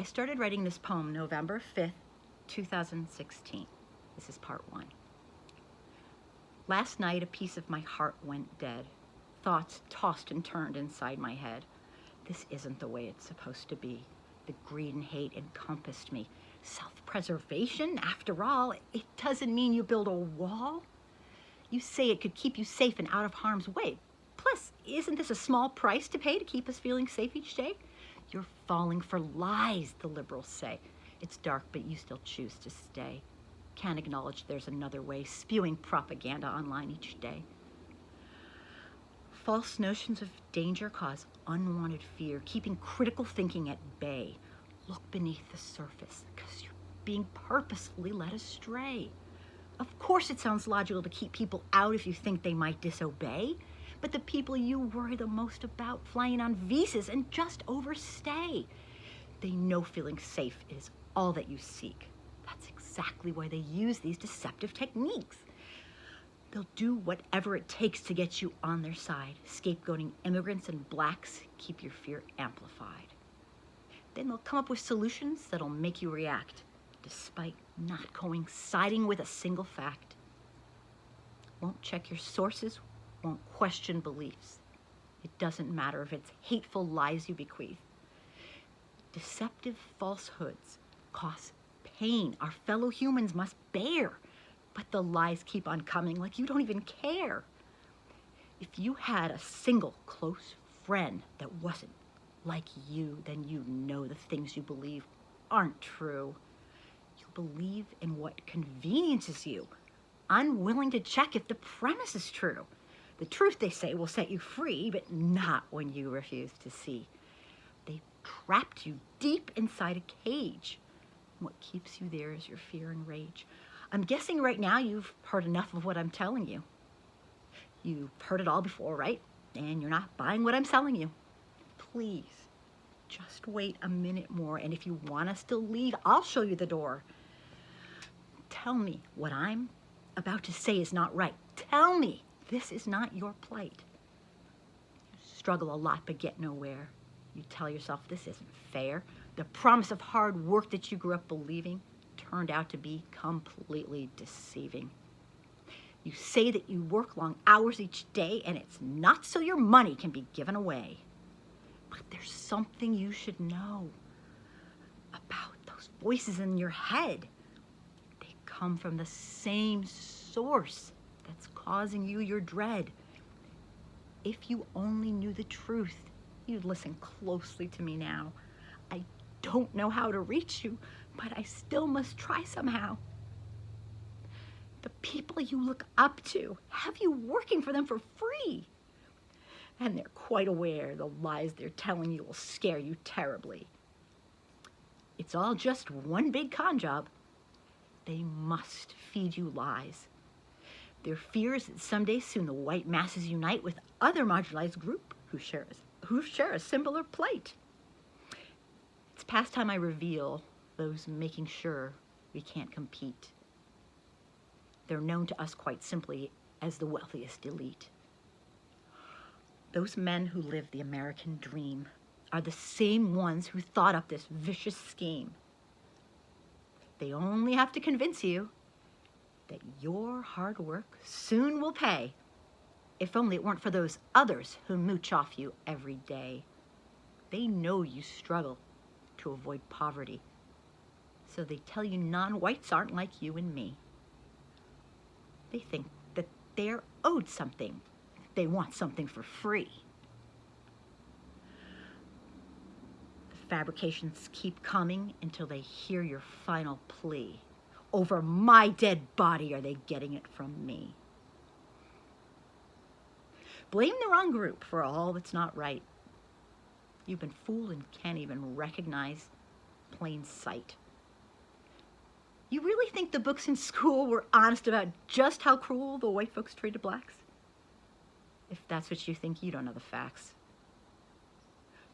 I started writing this poem November 5th, 2016. This is part 1. Last night, a piece of my heart went dead. Thoughts tossed and turned inside my head. This isn't the way it's supposed to be. The greed and hate encompassed me. Self-preservation, after all, it doesn't mean you build a wall. You say it could keep you safe and out of harm's way. Plus, isn't this a small price to pay to keep us feeling safe each day? You're falling for lies, the liberals say. It's dark, but you still choose to stay. Can't acknowledge there's another way, spewing propaganda online each day. False notions of danger cause unwanted fear, keeping critical thinking at bay. Look beneath the surface, because you're being purposefully led astray. Of course it sounds logical to keep people out if you think they might disobey, but the people you worry the most about flying on visas and just overstay. They know feeling safe is all that you seek. That's exactly why they use these deceptive techniques. They'll do whatever it takes to get you on their side. Scapegoating immigrants and blacks, keep your fear amplified. Then they'll come up with solutions that'll make you react, despite not coinciding with a single fact. Won't check your sources, won't question beliefs. It doesn't matter if it's hateful lies you bequeath. Deceptive falsehoods cause pain our fellow humans must bear, but the lies keep on coming like you don't even care. If you had a single close friend that wasn't like you, then you know the things you believe aren't true. You believe in what conveniences you, unwilling to check if the premise is true. The truth, they say, will set you free, but not when you refuse to see. They've trapped you deep inside a cage. What keeps you there is your fear and rage. I'm guessing right now you've heard enough of what I'm telling you. You've heard it all before, right? And you're not buying what I'm selling you. Please, just wait a minute more, and if you want us to leave, I'll show you the door. Tell me what I'm about to say is not right. Tell me this is not your plight. You struggle a lot but get nowhere. You tell yourself this isn't fair. The promise of hard work that you grew up believing turned out to be completely deceiving. You say that you work long hours each day, and it's not so your money can be given away. But there's something you should know about those voices in your head. They come from the same source that's causing you your dread. If you only knew the truth, you'd listen closely to me now. I don't know how to reach you, but I still must try somehow. The people you look up to have you working for them for free. And they're quite aware the lies they're telling you will scare you terribly. It's all just one big con job. They must feed you lies. Their fear is that someday soon the white masses unite with other marginalized groups who share a similar plight. It's past time I reveal those making sure we can't compete. They're known to us quite simply as the wealthiest elite. Those men who live the American dream are the same ones who thought up this vicious scheme. They only have to convince you that your hard work soon will pay, if only it weren't for those others who mooch off you every day. They know you struggle to avoid poverty, so they tell you non-whites aren't like you and me. They think that they're owed something. They want something for free. The fabrications keep coming until they hear your final plea. Over my dead body are they getting it from me. Blame the wrong group for all that's not right. You've been fooled and can't even recognize plain sight. You really think the books in school were honest about just how cruel the white folks treated blacks? If that's what you think, you don't know the facts.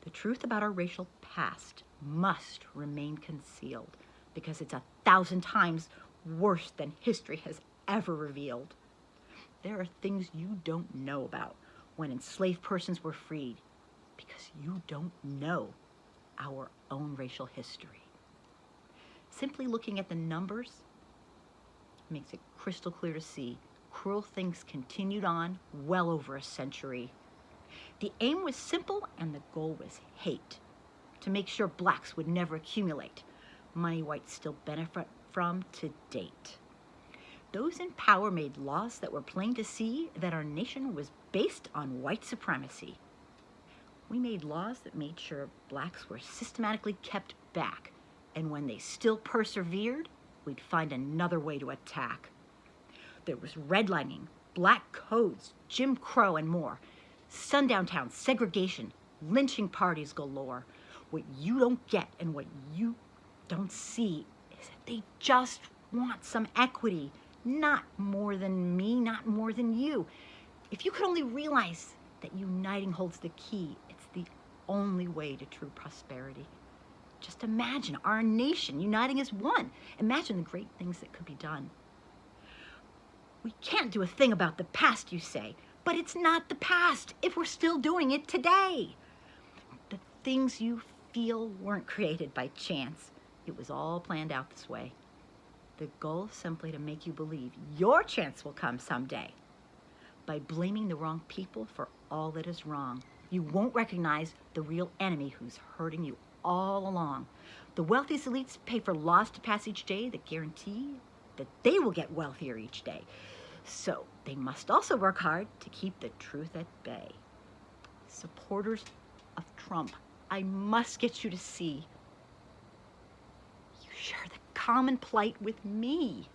The truth about our racial past must remain concealed because it's 1,000 times worse than history has ever revealed. There are things you don't know about when enslaved persons were freed because you don't know our own racial history. Simply looking at the numbers makes it crystal clear to see cruel things continued on well over a century. The aim was simple and the goal was hate, to make sure blacks would never accumulate, money whites still benefit from to date. Those in power made laws that were plain to see that our nation was based on white supremacy. We made laws that made sure blacks were systematically kept back, and when they still persevered, we'd find another way to attack. There was redlining, black codes, Jim Crow, and more. Sundown towns, segregation, lynching parties galore. What you don't get and what you don't see is that they just want some equity. Not more than me, not more than you. If you could only realize that uniting holds the key, it's the only way to true prosperity. Just imagine our nation uniting as one. Imagine the great things that could be done. We can't do a thing about the past, you say, but it's not the past if we're still doing it today. The things you feel weren't created by chance. It was all planned out this way. The goal is simply to make you believe your chance will come someday. By blaming the wrong people for all that is wrong, you won't recognize the real enemy who's hurting you all along. The wealthiest elites pay for laws to pass each day that guarantee that they will get wealthier each day. So they must also work hard to keep the truth at bay. Supporters of Trump, I must get you to see you share the common plight with me.